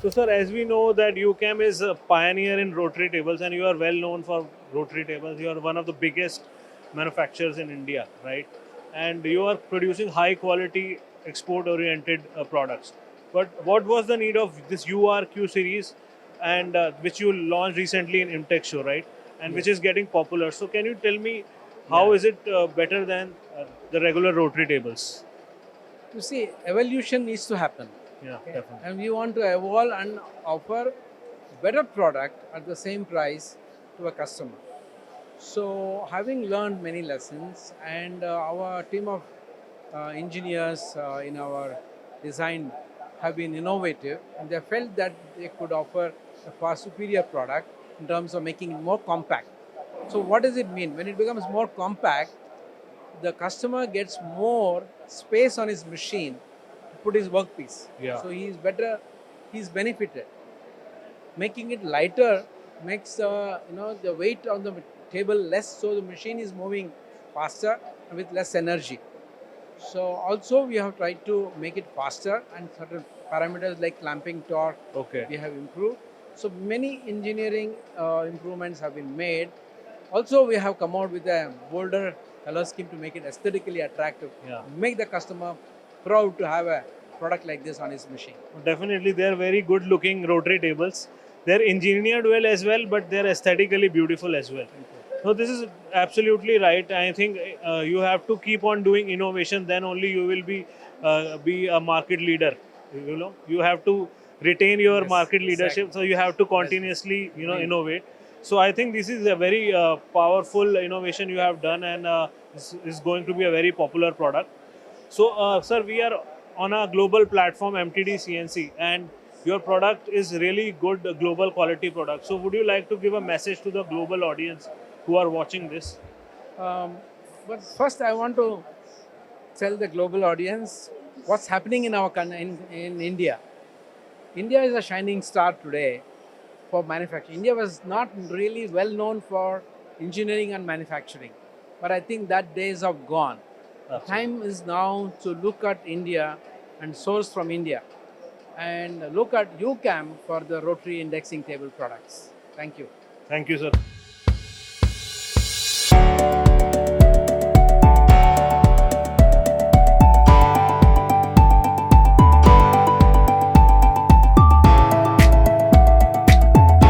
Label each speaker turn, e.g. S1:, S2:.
S1: So, sir, as we know that UCAM is a pioneer in rotary tables, and you are well known for rotary tables. You are one of the biggest manufacturers in India, right? And you are producing high quality, export oriented products. But what was the need of this URQ series, and which you launched recently in Imtech Show, right? And which
S2: Yes.
S1: is getting popular. So, can you tell me how
S2: Yeah.
S1: is it better than the regular rotary tables?
S2: You see, evolution needs to happen.
S1: Yeah,
S2: Okay.
S1: definitely.
S2: And we want to evolve and offer better product at the same price to a customer. So, having learned many lessons, and our team of engineers in our design have been innovative, and they felt that they could offer a far superior product in terms of making it more compact. So, what does it mean? When it becomes more compact, the customer gets more space on his machine to put his workpiece.
S1: Yeah.
S2: So he is better, he's benefited. Making it lighter makes the weight on the table less, so the machine is moving faster and with less energy. So also we have tried to make it faster, and certain parameters like clamping torque
S1: Okay.
S2: we have improved. So many engineering improvements have been made. Also we have come out with a bolder color scheme to make it aesthetically attractive,
S1: Yeah.
S2: make the customer proud to have a product like this on his machine.
S1: Definitely, they are very good looking rotary tables. They're engineered well as well, but they're aesthetically beautiful as well.
S2: Thank you.
S1: So this is absolutely right. I think you have to keep on doing innovation. Then only you will be a market leader. You know, you have to retain your
S2: Yes,
S1: market
S2: exactly.
S1: leadership. So you have to
S2: Yes,
S1: continuously,
S2: bring.
S1: innovate. So I think this is a very powerful innovation you have done, and this is going to be a very popular product. So, sir, we are on a global platform, MTD CNC, and your product is really good global quality product. So, would you like to give a message to the global audience who are watching this?
S2: Um, but first, I want to tell the global audience what's happening in our in India. India is a shining star today for manufacturing. India was not really well known for engineering and manufacturing, but I think that days are gone. The
S1: Absolutely.
S2: time is now to look at India and source from India, and look at UCAM for the rotary indexing table products. Thank you.
S1: Thank you, sir.